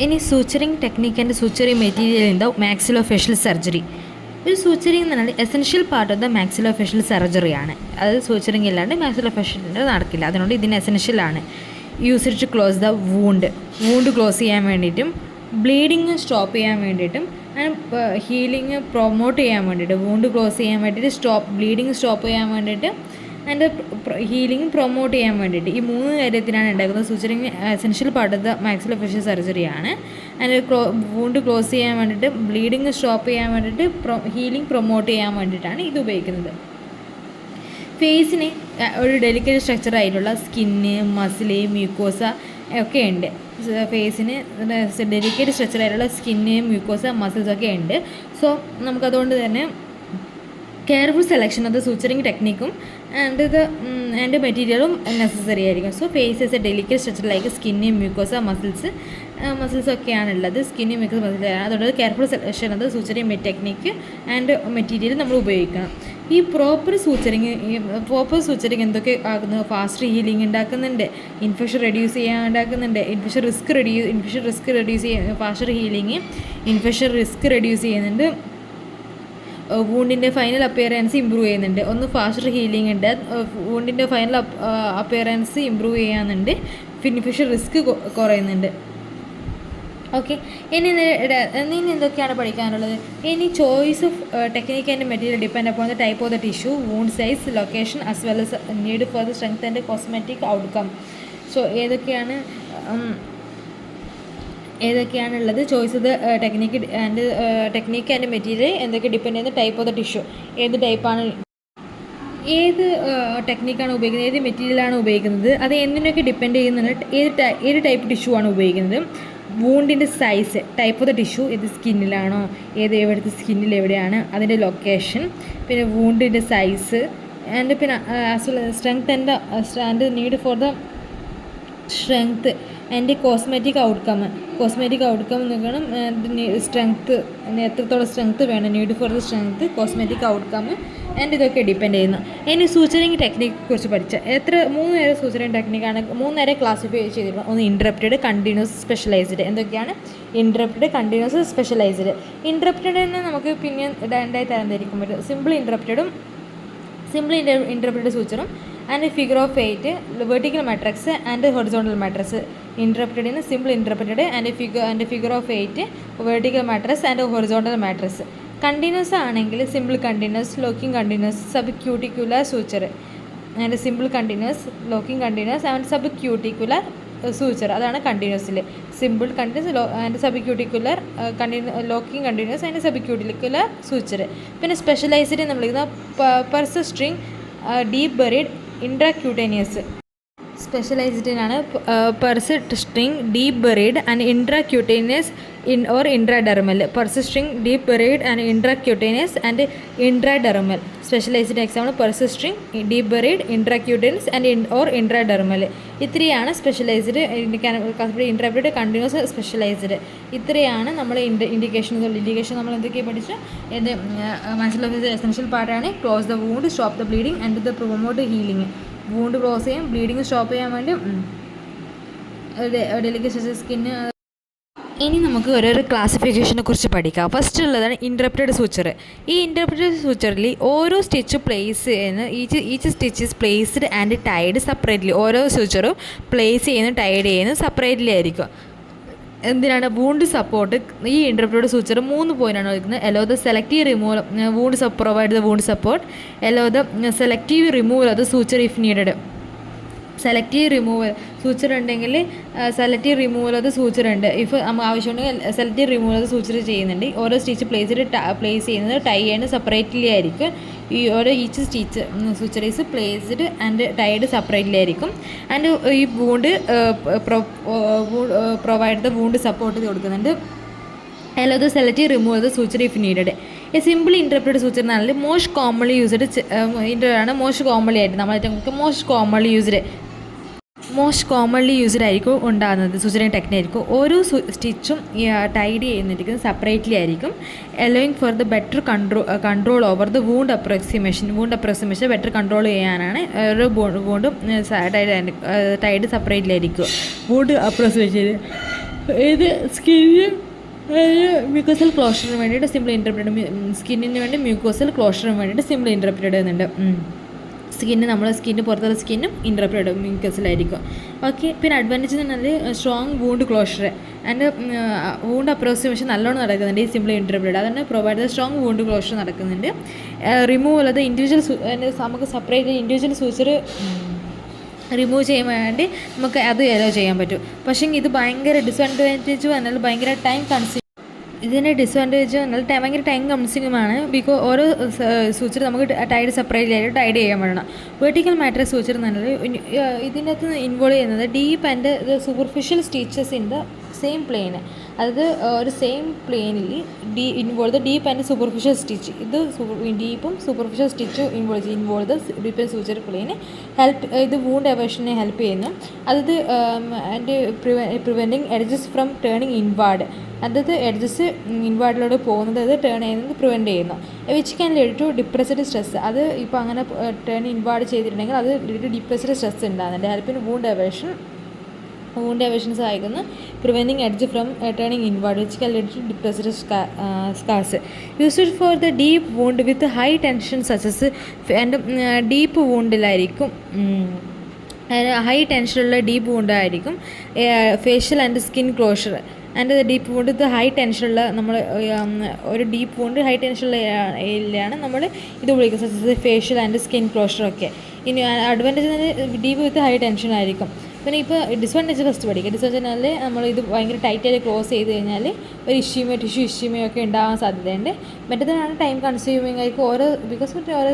ഇനി suturing technique and suturing material in the maxillofacial surgery. ഒരു suturing എന്ന് പറഞ്ഞാൽ essential part of the maxillofacial സർജറിയാണ്. അത് സൂച്ചറിങ് ഇല്ലാണ്ട് മാക്സിലോഫേഷ്യൽ നടക്കില്ല. അതുകൊണ്ട് ഇതിന് എസെൻഷ്യലാണ്. Used to close the wound close ചെയ്യാൻ വേണ്ടിയിട്ടും ബ്ലീഡിങ് സ്റ്റോപ്പ് ചെയ്യാൻ വേണ്ടിയിട്ടും ഹീലിംഗ് പ്രൊമോട്ട് ചെയ്യാൻ വേണ്ടിയിട്ട് വൂണ്ട് ക്ലോസ് ചെയ്യാൻ വേണ്ടിയിട്ട് ബ്ലീഡിങ് സ്റ്റോപ്പ് ചെയ്യാൻ വേണ്ടിയിട്ട് ആൻഡ് ഹീലിംഗ് പ്രൊമോട്ട് ചെയ്യാൻ വേണ്ടിയിട്ട് ഈ 3 കാര്യത്തിനാണ് ഉണ്ടാക്കുന്നത്. Suturing essential part of the maxillofacial സർജറിയാണ്. ആൻഡ് വൂണ്ട് ക്ലോസ് ചെയ്യാൻ വേണ്ടിയിട്ട് ബ്ലീഡിങ് സ്റ്റോപ്പ് ചെയ്യാൻ വേണ്ടിയിട്ട് ഹീലിംഗ് പ്രൊമോട്ട് ചെയ്യാൻ വേണ്ടിയിട്ടാണ് ഇത് ഉപയോഗിക്കുന്നത്. ഫേസിന് ഒരു ഡെലിക്കേറ്റ് സ്ട്രക്ചർ ആയിട്ടുള്ള സ്കിന്ന്, മസില്, മ്യൂക്കോസ ഒക്കെ ഉണ്ട്. ഫേസിന് ഡെലിക്കേറ്റ് സ്ട്രക്ചർ ആയിട്ടുള്ള സ്കിന്ന്, മ്യൂക്കോസ, മസിൽസ് ഒക്കെ ഉണ്ട്. സോ നമുക്കതുകൊണ്ട് തന്നെ careful selection of the suturing ടെക്നിക്കും ആൻഡ് മെറ്റീരിയലും നെസസറി ആയിരിക്കും. So face as a delicate structure like skin, mucosa, muscles ഒക്കെയാണുള്ളത്. Skin, mucosa, muscles. അതുകൊണ്ട് careful selection of the suturing technique and material നമ്മൾ ഉപയോഗിക്കണം. ഈ പ്രോപ്പർ സൂച്ചറിങ് എന്തൊക്കെ ആകുന്നു? ഫാസ്റ്റ് ഹീലിംഗ് ഉണ്ടാക്കുന്നുണ്ട്, ഇൻഫെക്ഷൻ റെഡ്യൂസ് ചെയ്യാൻ ഉണ്ടാക്കുന്നുണ്ട്, ഇൻഫെക്ഷൻ റിസ്ക് റെഡ്യൂസ് ചെയ്യാൻ faster healing infection risk reduce ചെയ്യുന്നുണ്ട്, വൂണ്ടിൻ്റെ ഫൈനൽ അപ്പിയറൻസ് ഇമ്പ്രൂവ് ചെയ്യുന്നുണ്ട്. ഒന്ന് ഫാസ്റ്റർ ഹീലിംഗ് ഉണ്ട്, വൂണ്ടിൻ്റെ ഫൈനൽ അപ്പിയറൻസ് ഇമ്പ്രൂവ് ചെയ്യാനുണ്ട്, ഇൻഫെക്ഷൻ റിസ്ക് കുറയുന്നുണ്ട്. ഓക്കെ, ഇനി എന്തൊക്കെയാണ് പഠിക്കാനുള്ളത്? ഇനി choice of technique and material depend upon the type of the tissue, wound size, location as well as need for the strength and cosmetic outcome. So ഏതൊക്കെയാണുള്ളത്? Choice of the technique and material എന്തൊക്കെ depend ചെയ്യുന്ന type of the tissue, ഏത് ടെക്നിക്കാണ് ഉപയോഗിക്കുന്നത്, ഏത് മെറ്റീരിയലാണ് ഉപയോഗിക്കുന്നത്, അത് എന്തിനൊക്കെ ഡിപ്പെൻഡ് ചെയ്യുന്നുണ്ട്, ഏത് ടൈപ്പ് ടിഷ്യൂ ആണ് ഉപയോഗിക്കുന്നത്. വൂണ്ടിൻ്റെ size, type of the tissue, ഏത് സ്കിന്നിലാണോ, എവിടുത്തെ സ്കിന്നിൽ എവിടെയാണ്, അതിൻ്റെ ലൊക്കേഷൻ, പിന്നെ വൂണ്ടിൻ്റെ സൈസ് ആൻഡ് പിന്നെ strength and need for the strength and cosmetic outcome നോക്കണം. സ്ട്രെങ്ത്ത്, എത്രത്തോളം സ്ട്രെങ്ത്ത് വേണം, need for the strength, cosmetic outcome and ഇതൊക്കെ ഡിപ്പെൻഡ് ചെയ്യുന്നു. ഇനി സൂച്ചറിങ് ടെക്നിക്ക് കുറിച്ച് പഠിച്ച 3 സൂച്ചറിങ് ടെക്നിക്കാണ് 3 ക്ലാസിഫൈ ചെയ്തിരുന്നത്. ഒന്ന് ഇൻറ്ററപ്റ്റഡ്, കണ്ടിന്യൂസ്, സ്പെഷ്യലൈസ്ഡ്. എന്തൊക്കെയാണ്? Interrupted, continuous, specialised. ഇൻറ്ററപ്റ്റഡ് തന്നെ നമുക്ക് പിന്നെ 2 തരംതിരിക്കാൻ പറ്റും. സിമ്പിൾ ഇൻറ്ററപ്റ്റഡ് സൂച്ചറും and figure of 8, vertical matrix and horizontal matrix. ഇൻറ്ററപ്റ്റഡിന് simple interrupted and figure of 8, vertical matrix and horizontal matrix. Continuous ആണെങ്കിൽ simple continuous, locking continuous, sub cuticular suture and simple continuous, locking continuous and sub cuticular suture. അതാണ് കണ്ടിന്യൂസിൽ. Simple continuous and sub cuticular locking continuous and sub cuticular suture. പിന്നെ specialised നമ്മൾ persisting, deep buried, intracutaneous. സ്പെഷ്യലൈസ്ഡിനാണ് persisting, deep buried and intracutaneous or intradermal. Persisting, deep buried and intracutaneous and intradermal. Specialised example persisting, deep buried, intracutaneous and or intradermal. ഇത്രയാണ് specialised, interpreted, continuous, specialised. ഇത്രയാണ് നമ്മൾ indication നമ്മൾ എന്തൊക്കെയാണ് പഠിച്ചു? Maxillofacial essential പാർട്ടാണ് close the wound, stop the bleeding and the promote healing. Wound close ചെയ്യാൻ, bleeding stop ചെയ്യാൻ വേണ്ടി ഡെലിക്കേറ്റ് സ്കിന്ന്. ഇനി നമുക്ക് ഓരോരോ ക്ലാസിഫിക്കേഷനെ കുറിച്ച് പഠിക്കാം. ഫസ്റ്റ് ഉള്ളതാണ് ഇൻറ്ററപ്റ്റഡ് സൂച്ചർ. ഈ ഇൻറ്ററപ്റ്റഡ് സൂച്ചറിൽ ഓരോ സ്റ്റിച്ച് പ്ലേസ് ചെയ്യുന്ന each stitch is placed and tied separately. ഓരോ സൂച്ചറും പ്ലേസ് ചെയ്യുന്ന ടൈഡ് ചെയ്യുന്നത് സെപ്പറേറ്റ്ലി ആയിരിക്കും. എന്തിനാണ്? Wound support. ഈ ഇൻറ്ററപ്റ്റഡ് സൂച്ചർ 3 പോയിൻ്റാണ് വയ്ക്കുന്നത്. Allow the selective removal wound provide the wound support. Allow the selective removal of the suture if needed. Selective removal suture ഉണ്ടെങ്കിൽ selective removal of the suture ഉണ്ട്. If നമുക്ക് ആവശ്യമുണ്ടെങ്കിൽ selective removal of the suture ചെയ്യുന്നുണ്ട്. ഓരോ stitch place ചെയ്യുന്നത് tie ചെയ്യുന്നത് separately ആയിരിക്കും. Each stitch suture is placed and tied separately ആയിരിക്കും. ആൻഡ് ഈ wound provide the wound support കൊടുക്കുന്നുണ്ട്. Allow the selective removal the suture if needed. A simple interpreted suture എന്ന് പറഞ്ഞാൽ മോസ്റ്റ് കോമൺലി യൂസ്ഡ് ആണ്. Most commonly ആയിട്ട് നമ്മൾ most commonly used ആയിരിക്കും ഉണ്ടാകുന്നത്. സൂച്ചറിങ് ടെക്നിക്കായിരിക്കും. ഓരോ സ്റ്റിച്ചും ടൈഡ് ചെയ്യുന്നിരിക്കുന്നത് സെപ്പറേറ്റ്ലി ആയിരിക്കും. Allowing for the better control over the wound approximation better control ചെയ്യാനാണ് ഓരോ വൂണ്ടും ടൈഡ് സെപ്പറേറ്റ്ലി ആയിരിക്കും. വൂണ്ട് അപ്രോക്സിമേഷൻ ഇത് സ്കിന്നിന് മ്യൂക്കോസൽ ക്ലോഷറിന് വേണ്ടിയിട്ട് സിമ്പിൾ ഇൻ്റർപ്രറ്റ്, സ്കിന്നിന് വേണ്ടി മ്യൂക്കോസൽ ക്ലോഷറിന് വേണ്ടിയിട്ട് സിമ്പിൾ ഇൻ്റർപ്രറ്റ് ചെയ്യുന്നുണ്ട്. സ്കിന്ന് പുറത്തുള്ള സ്കിന്നും ഇൻ്റർപ്രറ്റ് മ്യൂക്കസിലായിരിക്കും. ഓക്കെ. പിന്നെ അഡ്വാൻറ്റേജ് എന്ന് പറഞ്ഞാൽ strong wound closure and wound approximation നല്ലോണം നടക്കുന്നുണ്ട് ഈ സിമ്പിൾ ഇൻ്റർപ്രറ്റ്. അതുകൊണ്ട് provide the strong wound closure നടക്കുന്നുണ്ട്. റിമൂവ് അല്ലാതെ ഇൻഡിവിജ്വൽ നമുക്ക് സെപ്പറേറ്റ് ഇൻഡിവിജ്വൽ സൂച്ചർ റിമൂവ് ചെയ്യാൻ വേണ്ടി നമുക്ക് അത് അലോ ചെയ്യാൻ പറ്റും. പക്ഷേ ഇത് ഭയങ്കര ഡിസ്അഡ്വാൻറ്റേജ് പറഞ്ഞാൽ ഭയങ്കര ടൈം കൺസ്യൂം. ഇതിൻ്റെ ഡിസ്അഡ്വാൻറ്റേജ് പറഞ്ഞാൽ ഭയങ്കര ടൈം കൺസ്യൂമാണ്. ബിക്കോസ് ഓരോ സൂച്ചർ നമുക്ക് ടൈഡ് സെപ്പറേറ്റ് ആയിട്ട് ടൈഡ് ചെയ്യാൻ വേണം. വെർട്ടിക്കൽ മാട്രിക്സ് സൂച്ചർ എന്ന് പറഞ്ഞാൽ ഇതിനകത്ത് ഇൻവോൾവ് ചെയ്യുന്നത് deep and superficial stitches in the same plane. അതായത് ഒരു സെയിം പ്ലെയിനിൽ involve the deep and superficial stitch. ഇത് ഡീപ്പും സൂപ്പർഫിഷ്യൽ സ്റ്റിച്ചും involve the deep and suture പ്ലെയിന് ഇത് വൂണ്ട് എവേഷനെ ഹെൽപ്പ് ചെയ്യുന്നു. അതായത് and preventing edges from turning inward. അതായത് എഡ്ജസ് ഇൻവാർഡിലൂടെ പോകുന്നത് അത് ടേൺ ചെയ്യുന്നത് പ്രിവെൻറ്റ് ചെയ്യുന്നു. Which can lead to depressed stress. അത് ഇപ്പോൾ അങ്ങനെ ടേൺ ഇൻവാർഡ് ചെയ്തിട്ടുണ്ടെങ്കിൽ അത് ഡിപ്രസ്ഡ് സ്ട്രെസ് ഉണ്ടാകുന്നുണ്ട്. ഹെൽപ്പിന് വൂണ്ട് എവേഷൻ സഹായിക്കുന്നു. Preventing edge from turning inward which can lead to depressed scars. Used for the deep wound with high tension such as. And deep വൂണ്ടിലായിരിക്കും, high ടെൻഷനുള്ള ഡീപ്പ് വൂണ്ടായിരിക്കും facial and skin closure. And deep wound ഇത് high ടെൻഷനുള്ള നമ്മൾ ഒരു deep wound high ടെൻഷനുള്ള ഏരിയയിലാണ് നമ്മൾ ഇത് വിളിക്കുന്നത്, സച്ചസ് ഫേഷ്യൽ ആൻഡ് സ്കിൻ ക്ലോഷറൊക്കെ. ഇനി അഡ്വാൻറ്റേജ് ഡീപ്പ് വിത്ത് ഹൈ ടെൻഷൻ ആയിരിക്കും. പിന്നെ ഇപ്പോൾ ഡിസ്അഡ്വാൻറ്റേജ് ഫസ്റ്റ് പഠിക്കുക. ഡിസ്അഡ്വാൻറ്റേജ് നമ്മൾ ഇത് ഭയങ്കര ടൈറ്റായിട്ട് ക്ലോസ് ചെയ്ത് കഴിഞ്ഞാൽ ഒരു ടിഷ്യൂ ഇഷ്യൂമയോ ഒക്കെ ഉണ്ടാകാൻ സാധ്യതയുണ്ട്. മറ്റേതാണ് ടൈം കൺസ്യൂമിങ് ആയിരിക്കും ബിക്കോസ് ഓരോ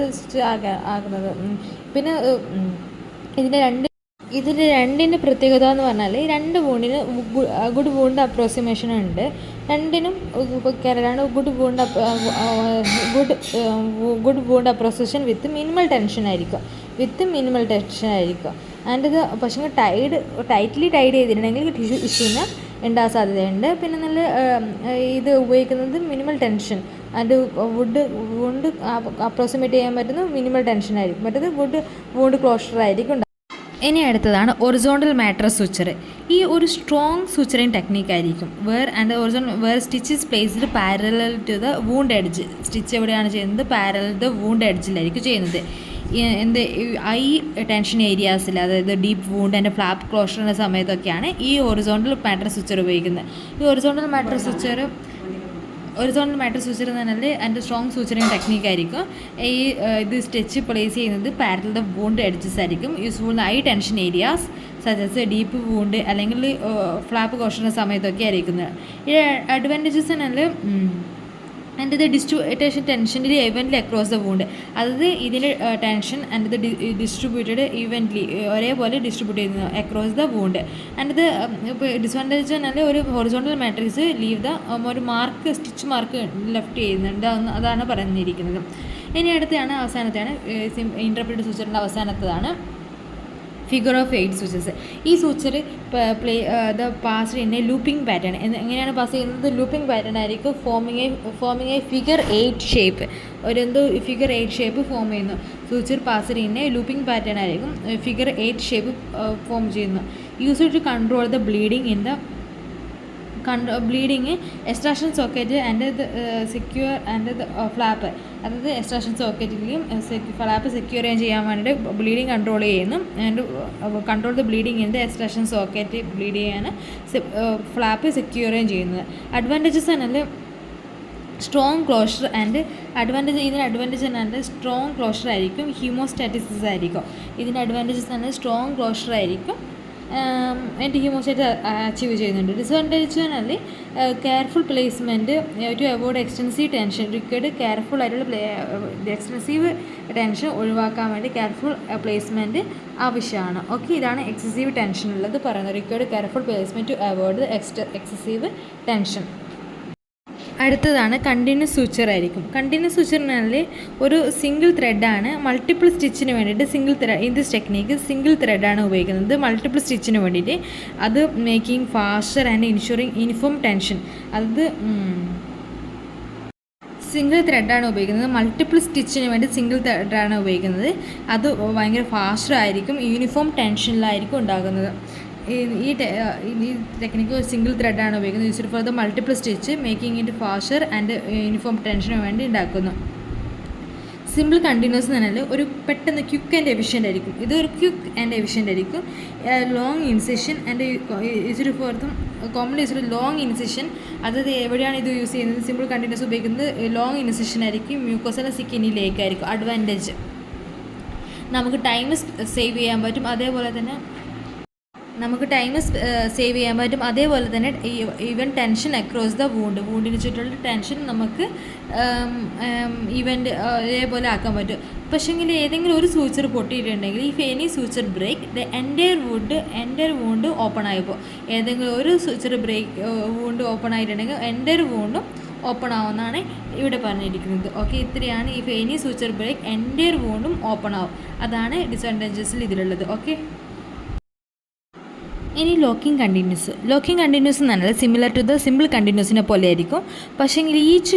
ആകുന്നത്. പിന്നെ ഇതിൻ്റെ രണ്ടിൻ്റെ പ്രത്യേകത എന്ന് പറഞ്ഞാൽ രണ്ട് വൂണ്ടിന് ഗുഡ് വൂണ്ട് അപ്രോക്സിമേഷൻ ഉണ്ട്. രണ്ടിനും കേരളമാണ് good wound approximation with minimal tension ആയിരിക്കും. ആൻഡ് ഇത് പക്ഷേ ടൈറ്റ്ലി ടൈഡ് ചെയ്തിട്ടുണ്ടെങ്കിൽ ടിഷ്യൂ ഇഷ്യൂന് ഉണ്ടാകാൻ സാധ്യതയുണ്ട്. പിന്നെ നല്ല ഇത് ഉപയോഗിക്കുന്നത് minimal tension and wound approximate ചെയ്യാൻ പറ്റുന്ന മിനിമൽ ടെൻഷൻ ആയിരിക്കും. മറ്റേത് വൂണ്ട് ക്ലോഷർ ആയിരിക്കും. ഇനി അടുത്തതാണ് ഒറിസോണ്ടൽ മാട്രസ് സൂച്ചർ. ഈ ഒരു സ്ട്രോങ് സൂച്ചറിങ് ടെക്നിക്കായിരിക്കും. Where stitch is placed parallel to the wound edge. Stitch എവിടെയാണ് ചെയ്യുന്നത്? പാരലൽ ദ വൂണ്ട് എഡ്ജിലായിരിക്കും ചെയ്യുന്നത്. ഐ ടെൻഷൻ ഏരിയാസിൽ, അതായത് ഡീപ്പ് വൂണ്ട് ആൻഡ് ഫ്ലാപ്പ് ക്ലോഷറിൻ്റെ സമയത്തൊക്കെയാണ് ഈ ഒറിസോണ്ടൽ മാട്രസ് സൂച്ചർ ഉപയോഗിക്കുന്നത്. ഈ ഒറിസോണ്ടൽ മാട്രസ് സൂച്ചർ എന്ന് പറഞ്ഞാൽ അതിൻ്റെ സ്ട്രോങ് സൂച്ചറിങ് ടെക്നിക്കായിരിക്കും. ഇത് സ്റ്റിച്ച് പ്ലേസ് ചെയ്യുന്നത് പാരലൽ ദ വൂണ്ട് എഡ്ജസ് ആയിരിക്കും. Useful high tension areas such as deep wound അല്ലെങ്കിൽ ഫ്ലാപ്പ് ക്ലോഷറിൻ്റെ സമയത്തൊക്കെ ആയിരിക്കുന്നത്. ഈ അഡ്വാൻറ്റേജസ് എന്നാൽ ആൻഡ് ഇത് ഡിസ്ട്രിബ്യൂട്ടേഷൻ ടെൻഷനിൽ ഈവൻലി അക്രോസ് ദ വൂണ്ട്. അതായത് ഇതിൻ്റെ ടെൻഷൻ ആൻഡ് ഇത് ഡിസ്ട്രിബ്യൂട്ടഡ് ഈവൻലി ഒരേപോലെ ഡിസ്ട്രിബ്യൂട്ട് ചെയ്യുന്നു അക്രോസ് ദ വൂണ്ട്. ആൻഡ് ഇത് ഇപ്പോൾ ഡിസ്അഡ്വാൻറ്റേജ് എന്നാൽ ഒരു ഹൊറിസോണ്ടൽ മാട്രിക്സ് ലീവ് ദ ഒരു സ്റ്റിച്ച് മാർക്ക് ലെഫ്റ്റ് ചെയ്യുന്നുണ്ട്. അതാണ് പറഞ്ഞിരിക്കുന്നത്. ഇനി അവസാനത്തെയാണ് ഇൻ്റർപ്രറ്റ് സൂച്ചറിൻ്റെ അവസാനത്തതാണ് ഫിഗർ ഓഫ് 8 സൂച്ചേഴ്സ്. ഈ suture passed in a looping pattern. എങ്ങനെയാണ് പാസ് ചെയ്യുന്നത്? ലൂപ്പിംഗ് പാറ്റേൺ ആയിരിക്കും. Forming a figure 8 shape. Figure 8 shape form ചെയ്യുന്നു. Suture passed in a looping pattern ആയിരിക്കും ഫിഗർ 8 ഷേപ്പ് ഫോം ചെയ്യുന്നു. Use to control the bleeding in the extraction socket and secure and flap. അതായത് extraction സോക്കറ്റിലും flap secure ചെയ്യാൻ വേണ്ടിയിട്ട് bleeding control ചെയ്യുന്നു. And control the bleeding in the extraction socket bleed ചെയ്യാൻ flap secure ചെയ്യുന്നത്. Advantages എന്നാൽ strong closure and advantage എന്നാൽ strong closure ആയിരിക്കും. ഹീമോസ്റ്റാറ്റിസിസ് ആയിരിക്കും ഇതിൻ്റെ അഡ്വാൻറ്റേജസ്. എന്നാൽ സ്ട്രോങ് ക്ലോഷർ ആയിരിക്കും ആൻഡ് ഹീമോസ്റ്റേറ്റ് അച്ചീവ് ചെയ്യുന്നുണ്ട്. ഡിസ്അഡ്വാൻറ്റേജ് പറഞ്ഞാൽ careful placement to avoid extensive tension. Careful ആയിട്ടുള്ള എക്സ്റ്റൻസീവ് ടെൻഷൻ ഒഴിവാക്കാൻ വേണ്ടി കെയർഫുൾ പ്ലേസ്മെൻറ്റ് ആവശ്യമാണ്. ഓക്കെ, ഇതാണ് എക്സസീവ് ടെൻഷൻ ഉള്ളത് പറയുന്നത്. Careful placement to avoid excessive tension. അടുത്തതാണ് കണ്ടിന്യൂസ് സൂച്ചർ ആയിരിക്കും. കണ്ടിന്യൂസ് സൂച്ചർ എന്നാൽ ഒരു സിംഗിൾ ത്രെഡാണ് മൾട്ടിപ്പിൾ സ്റ്റിച്ചിന് വേണ്ടിയിട്ട് ഇൻ ദിസ് ടെക്നീക്ക് സിംഗിൾ ത്രെഡാണ് ഉപയോഗിക്കുന്നത് മൾട്ടിപ്പിൾ സ്റ്റിച്ചിന് വേണ്ടിയിട്ട്. അത് making faster and ensuring uniform tension. അത് സിംഗിൾ ത്രെഡാണ് ഉപയോഗിക്കുന്നത്. മൾട്ടിപ്പിൾ സ്റ്റിച്ചിന് വേണ്ടി സിംഗിൾ ത്രെഡാണ് ഉപയോഗിക്കുന്നത്. അത് ഭയങ്കര ഫാസ്റ്റർ ആയിരിക്കും, യൂണിഫോം ടെൻഷനിലായിരിക്കും ഉണ്ടാകുന്നത്. ഈ ടെക്നിക്ക് സിംഗിൾ ത്രെഡാണ് ഉപയോഗിക്കുന്നത്. Used for the multiple stitch making it faster and uniform ടെൻഷന് വേണ്ടി ഉണ്ടാക്കുന്നു. സിമ്പിൾ കണ്ടിന്യൂസ് എന്ന് പറഞ്ഞാൽ ഒരു പെട്ടെന്ന് ക്വിക്ക് ആൻഡ് എഫിഷ്യൻ്റ് ആയിരിക്കും. ഇതൊരു ക്വിക്ക് ആൻഡ് എഫിഷ്യൻ്റ് ആയിരിക്കും. Long incision and used for the commonly used long incision. അതായത് എവിടെയാണ് ഇത് യൂസ് ചെയ്യുന്നത്? സിമ്പിൾ കണ്ടിന്യൂസ് ഉപയോഗിക്കുന്നത് ലോങ് ഇൻസിഷൻ ആയിരിക്കും. മ്യൂക്കോസല സ്കിന്നിലേക്കായിരിക്കും അഡ്വാൻറ്റേജ്. നമുക്ക് ടൈം സേവ് ചെയ്യാൻ പറ്റും. അതേപോലെ തന്നെ ഈവൻ ടെൻഷൻ അക്രോസ് ദ വൂണ്ടിന് ചുറ്റുള്ള ടെൻഷൻ നമുക്ക് ഇതേപോലെ ആക്കാൻ പറ്റും. പക്ഷേങ്കിൽ ഏതെങ്കിലും ഒരു സൂച്ചർ പൊട്ടിയിട്ടുണ്ടെങ്കിൽ if any suture break the entire wound open ആയപ്പോൾ ഏതെങ്കിലും ഒരു സൂച്ചർ വൂണ്ട് ഓപ്പൺ ആയിട്ടുണ്ടെങ്കിൽ എൻ്റയർ വൂണ്ടും ഓപ്പൺ ആവുമെന്നാണ് ഇവിടെ പറഞ്ഞിരിക്കുന്നത്. ഓക്കെ, ഇത്രയാണ്. If any suture break entire വൂണ്ടും ഓപ്പൺ ആവും. അതാണ് ഡിസഡ്വാൻറ്റേജസിൽ ഇതിലുള്ളത്. ഓക്കെ, ഇനി ലോക്കിംഗ് കണ്ടിന്യൂസ് എന്ന് പറഞ്ഞാൽ സിമിലർ ടു ദ സിമ്പിൾ കണ്ടിന്യൂസിനെ പോലെ ആയിരിക്കും. പക്ഷേങ്കിൽ ഈച്ച്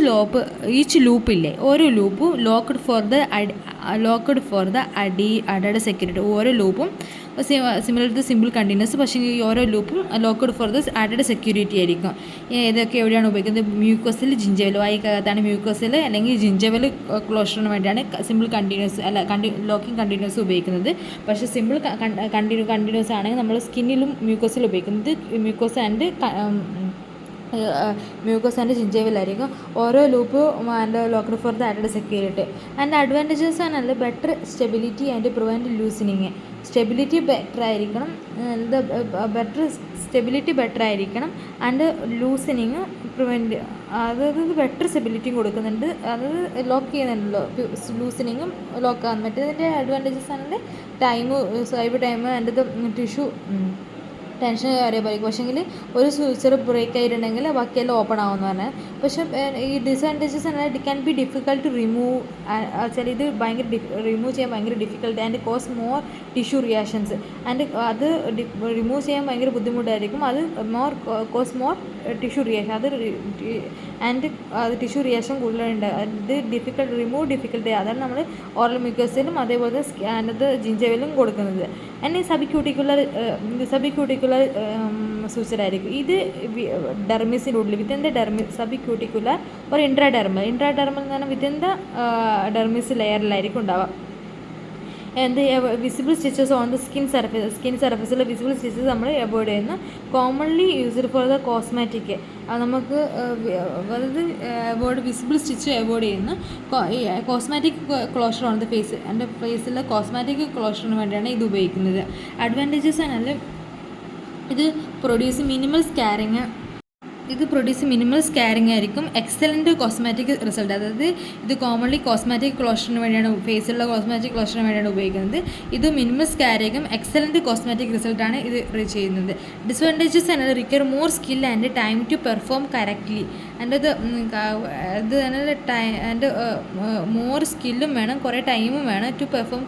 ലൂപ്പില്ലേ, ഓരോ ലൂപ്പും ലോക്ക്ഡ് ഫോർ ദ അഡഡ് സെക്യൂരിറ്റി. ഓരോ ലൂപ്പും സിമിലർ ടു സിമ്പിൾ കണ്ടിന്യൂസ്, പക്ഷേ ഈ ഓരോ ലൂപ്പും ലോക്ക്ഡ് ഫോർ ദ അഡഡ് സെക്യൂരിറ്റി ആയിരിക്കും. ഇതൊക്കെ എവിടെയാണ് ഉപയോഗിക്കുന്നത്? മ്യൂക്കസിൽ, ജിഞ്ചവൽ, വായിക്കകത്താണ് മ്യൂക്കസിൽ അല്ലെങ്കിൽ ജിഞ്ചവൽ ക്ലോഷറിന് വേണ്ടിയാണ് സിമ്പിൾ കണ്ടിന്യൂസ് ലോക്കിംഗ് കണ്ടിന്യൂസ് ഉപയോഗിക്കുന്നത്. പക്ഷേ സിമ്പിൾ കണ്ടിന്യൂസ് ആണെങ്കിൽ നമ്മൾ സ്കിന്നിലും മ്യൂക്കസിൽ ഉപയോഗിക്കുന്നത്. മ്യൂക്കസ് ആൻഡ് ജിഞ്ചവലായിരിക്കും. ഓരോ loop and locked for the added security. And advantages ആണല്ലോ better stability and prevent loosening. Stability better ആയിരിക്കണം ആൻഡ് ലൂസനിങ് പ്രിവെൻറ്റ്. അതായത് ബെറ്റർ സ്റ്റെബിലിറ്റിയും കൊടുക്കുന്നുണ്ട്, അത് ലോക്ക് ചെയ്യുന്നുണ്ടല്ലോ, ലൂസനിങ്ങും ലോക്കാകാൻ പറ്റും. ഇതിൻ്റെ അഡ്വാൻറ്റേജസ് ആണെങ്കിൽ save time and the tissue tension അറിയാമായിരിക്കും. പക്ഷേങ്കിൽ ഒരു സൂച്ചർ ബ്രേക്ക് ആയിട്ടുണ്ടെങ്കിൽ ബാക്കിയെല്ലാം ഓപ്പൺ ആവുമെന്ന് പറഞ്ഞാൽ. പക്ഷേ ഈ ഡിസഡ്വാൻറ്റേജസ് പറഞ്ഞാൽ it can be difficult to remove. വെച്ചാൽ ഇത് റിമൂവ് ചെയ്യാൻ ഭയങ്കര difficult and cause more tissue reactions. And അത് റിമൂവ് ചെയ്യാൻ ഭയങ്കര ബുദ്ധിമുട്ടായിരിക്കും. അത് കോസ് മോർ ടിഷ്യൂ റിയാക്ഷൻ. അത് ടിഷ്യൂ റിയാക്ഷൻ കൂടുതലുണ്ട്. ഇത് ഡിഫിക്കൽട്ട് അതാണ് നമ്മൾ ഓറൽ മ്യൂക്കസിലും അതേപോലെ അത് ജിഞ്ചവലും കൊടുക്കുന്നത്. ആൻഡ് സബിക്യൂട്ടിക്കുലർ സൂച്ചറായിരിക്കും. ഇത് ഡെർമിസിൻ്റെ ഉള്ളിൽ വിത്തിൻ ദ സബിക്യൂട്ടിക്കുലർ ഒരു ഇൻട്രാഡെർമൽ എന്ന് പറഞ്ഞാൽ വിത്തിൻ ദ ഡെർമിസ് ലെയറിലായിരിക്കും ഉണ്ടാവുക. Visible stitches on the skin സർഫേസിലെ വിസിബിൾ സ്റ്റിച്ചസ് നമ്മൾ അവോയ്ഡ് ചെയ്യുന്നു. Commonly used for the cosmetic. നമുക്ക് അതായത് വിസിബിൾ സ്റ്റിച്ച് അവോയ്ഡ് ചെയ്യുന്നു. Cosmetic closure on the face. എൻ്റെ ഫേസിലെ കോസ്മാറ്റിക് ക്ലോഷറിന് വേണ്ടിയാണ് ഇത് ഉപയോഗിക്കുന്നത്. അഡ്വാൻറ്റേജസ് എന്നാൽ ഇത് പ്രൊഡ്യൂസ് മിനിമൽ സ്കാരിങ് ആയിരിക്കും. Excellent cosmetic result. അതായത് ഇത് കോമൺലി കോസ്മാറ്റിക് ക്ലോഷറിന് വേണ്ടിയാണ്, ഫേസിലുള്ള കോസ്മാറ്റിക് ക്ലോഷറിന് വേണ്ടിയാണ് ഉപയോഗിക്കുന്നത്. ഇത് മിനിമൽ സ്കാരിങ്ങും എക്സലൻറ്റ് കോസ്മാറ്റിക് റിസൾട്ടാണ് ഇത് ചെയ്യുന്നത്. ഡിസ്അഡ്വാൻറ്റേജസ് എന്നാൽ require more skill and time to perform correctly. More സ്കില്ലും വേണം, കുറേ ടൈമും വേണം. ടു പെർഫോം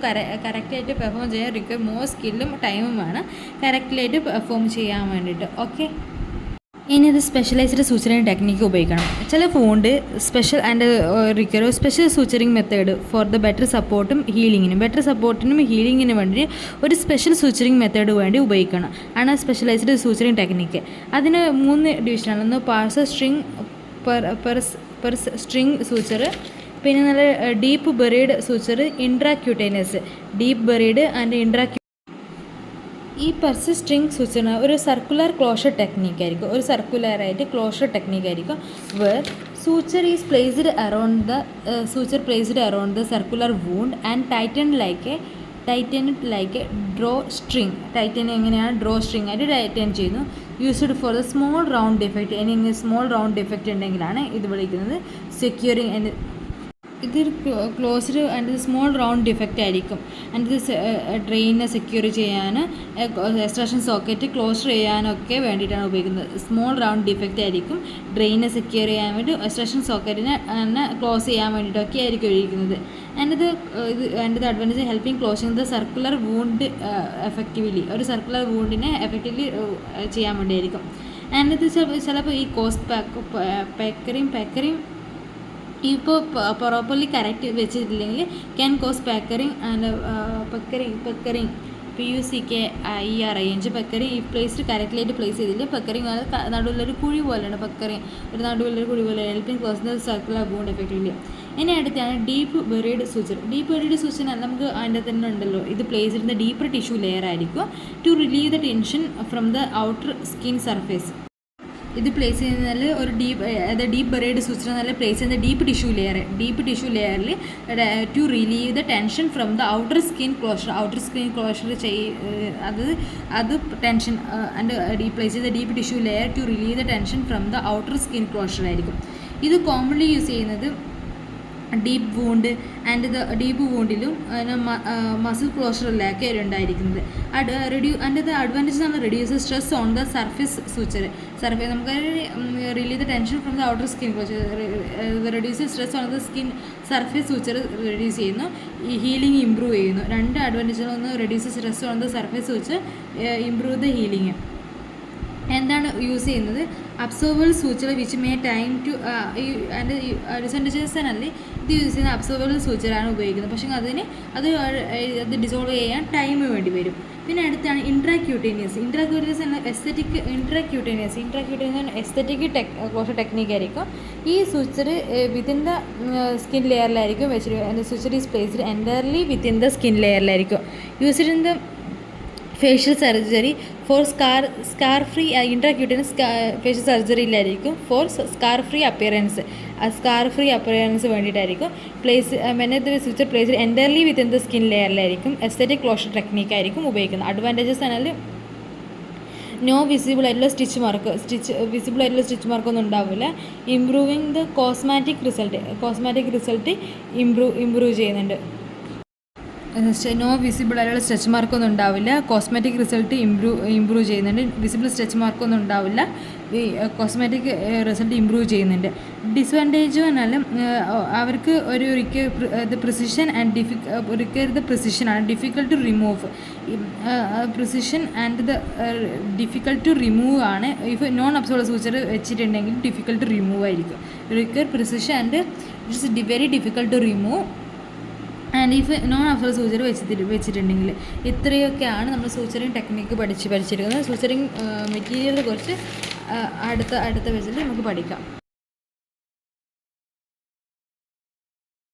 കറക്റ്റായിട്ട് പെർഫോം ചെയ്യാൻ റിക്വയർ മോർ സ്കില്ലും ടൈമും വേണം കറക്റ്റായിട്ട് പെർഫോം ചെയ്യാൻ വേണ്ടിയിട്ട്. ഓക്കെ, ഇനി ഇത് സ്പെഷ്യലൈസ്ഡ് സൂച്ചറിങ് ടെക്നിക്ക് ഉപയോഗിക്കണം. ചില font require special suturing method for the better സപ്പോർട്ടിനും ഹീലിങ്ങിനും വേണ്ടി ഒരു സ്പെഷ്യൽ സൂച്ചറിങ് മെത്തേഡ് വേണ്ടി ഉപയോഗിക്കണം ആണ് സ്പെഷ്യലൈസ്ഡ് സൂച്ചറിങ് ടെക്നിക്ക്. അതിന് 3 ഡിവിഷനാണ്. ഒന്ന് പാർസൽ സ്ട്രിങ്, സ്ട്രിങ് സൂച്ചർ, പിന്നെ നല്ല deep buried suture, intracutaneous. Deep buried and ഈ പെർസിസ്റ്റിംഗ് സൂചന ഒരു സർക്കുലർ ക്ലോഷർ ടെക്നിക്കായിരിക്കും. Where suture is placed around the circular wound and tightened like a draw string. എങ്ങനെയാണ് ഡ്രോ സ്ട്രിങ് ആയിട്ട് ടൈറ്റൻ ചെയ്യുന്നു. Used for the small round defect. ഇനി small round defect ഉണ്ടെങ്കിലാണ് ഇത് വിളിക്കുന്നത് സെക്യൂറിങ്. ആൻഡ് ഇതൊരു closed and small round defect ആയിരിക്കും. And ഇത് ഡ്രെയിനെ സെക്യൂർ ചെയ്യാൻ, എക്സ്ട്രാക്ഷൻ സോക്കറ്റ് ക്ലോസ് ചെയ്യാനൊക്കെ വേണ്ടിയിട്ടാണ് ഉപയോഗിക്കുന്നത്. സ്മോൾ റൗണ്ട് ഡിഫക്റ്റ് ആയിരിക്കും. ഡ്രെയിനെ സെക്യൂർ ചെയ്യാൻ വേണ്ടി, എക്സ്ട്രാക്ഷൻ സോക്കറ്റിനെ ക്ലോസ് ചെയ്യാൻ വേണ്ടിയിട്ടൊക്കെ ആയിരിക്കും ഉപയോഗിക്കുന്നത്. ആൻഡ് ഇത് advantage helping closing the circular wound effectively. ഒരു സർക്കുലർ വൂണ്ടിനെ എഫക്റ്റീവ്ലി ചെയ്യാൻ വേണ്ടിയായിരിക്കും. ആൻഡ് ഇത് ചിലപ്പോൾ ഈ പാക്കറിങ് ഇപ്പോൾ പ്രോപ്പർലി കറക്റ്റ് വെച്ചിട്ടില്ലെങ്കിൽ can cause puckering and PUCKERING പക്കറി ഈ പ്ലേസ്ഡ് കറക്റ്റ്ലി പ്ലേസ് ചെയ്തില്ല. പക്കറി നടുവിലൊരു കുഴി പോലെയാണ്. പക്കറി ഒരു നടുവിലൊരു കുഴി പോലെ helping personal circular bond effectively. ഇനി അടുത്താണ് deep buried suture. Deep buried suture നമുക്ക് അതിൻ്റെ തന്നെ ഉണ്ടല്ലോ, ഇത് പ്ലേസ് ചെയ്യുന്ന ഡീപ്പർ ടിഷ്യൂ ലെയർ ആയിരിക്കും to relieve the tension from the outer skin surface. ഇത് പ്ലേസ് ചെയ്യുന്നതിൽ ഒരു ഡീപ്പ് ബെറീഡ് സൂച്ചർ നല്ല പ്ലേസ് ചെയ്യുന്ന ഡീപ്പ് ടിഷ്യൂ ലെയറിൽ to relieve the tension from the outer skin closure അത് ടെൻഷൻ ആൻഡ് പ്ലേസ് ചെയ്ത deep tissue layer to relieve the tension from the outer skin closure ആയിരിക്കും. ഇത് commonly use ചെയ്യുന്നത് deep wound and deep വൂണ്ടിലും muscle ക്ലോഷറിലൊക്കെ ഉണ്ടായിരിക്കുന്നത്. And the advantage ആണ് reduce stress on the surface suture. നമുക്ക് relieve the tension from the outer skin closure, reduce stress on the skin surface suture reduce ചെയ്യുന്നു. ഈ healing improve ചെയ്യുന്നു. രണ്ട് അഡ്വാൻറ്റേജുകൾ, ഒന്ന് reduce stress on the surface suture, improve the healing. എന്താണ് use ചെയ്യുന്നത്? Absorbable suture which may time to disadvantages അല്ലേ ഇത് യൂസ് ചെയ്യുന്ന അബ്സോർബിൾ സൂച്ചറാണ് ഉപയോഗിക്കുന്നത്. പക്ഷേ അത് ഡിസോൾവ് ചെയ്യാൻ ടൈം വേണ്ടി വരും. പിന്നെ അടുത്താണ് ഇൻട്രാക്യൂട്ടേനിയസ് എന്ന ഇൻട്രാക്യൂട്ടേനിയസ് എസ്തെറ്റിക് ക്ലോഷർ ടെക്നിക്ക് ആയിരിക്കും. ഈ സൂച്ചർ വിത്തിൻ ദ സ്കിൻ ലെയറിലായിരിക്കും വെച്ചിട്ട് suture is placed entirely within the skin ലെയറിലായിരിക്കും. Used in the facial surgery for scar free intracutaneous facial സർജറിയിലായിരിക്കും ഫോർ സ്കാർ ഫ്രീ അപ്പിയറൻസ് വേണ്ടിയിട്ടായിരിക്കും. Suture place entirely within the skin ലെയറിലായിരിക്കും. Aesthetic closure ടെക്നിക്കായിരിക്കും ഉപയോഗിക്കുന്നത്. Advantages എന്നാൽ no visible ആയിട്ടുള്ള stitch മാർക്കൊന്നും ഉണ്ടാവില്ല. Improving the cosmetic result improve ചെയ്യുന്നുണ്ട്. നോ വിസിബിൾ ആയിട്ടുള്ള സ്ട്രെച്ച് മാർക്കൊന്നും ഉണ്ടാവില്ല. കോസ്മെറ്റിക് റിസൾട്ട് ഇമ്പ്രൂവ് ചെയ്യുന്നുണ്ട്. വിസിബിൾ സ്ട്രെച്ച് മാർക്കൊന്നും ഉണ്ടാവില്ല. കോസ്മെറ്റിക് റിസൾട്ട് ഇമ്പ്രൂവ് ചെയ്യുന്നുണ്ട്. ഡിസ്അഡ്വാൻറ്റേജ് പറഞ്ഞാൽ അവർക്ക് പ്രിസിഷൻ ആൻഡ് പ്രിസിഷനാണ് difficult to remove. Precision and difficult to remove ആണ്. ഇഫ് നോൺ അബ്സോർബിൾ സൂച്ചർ വെച്ചിട്ടുണ്ടെങ്കിൽ ഡിഫിക്കൽട്ട് ടു റിമൂവ് ആയിരിക്കും. Require precision and it's very difficult to remove. And if non absorbable suture വെച്ചിട്ടുണ്ടെങ്കിൽ ഇത്രയൊക്കെയാണ് നമ്മൾ suturing technique പഠിച്ചിരിക്കുന്നത്. Suturing മെറ്റീരിയലിനെ കുറിച്ച് അടുത്ത വെച്ചിട്ട് നമുക്ക് പഠിക്കാം.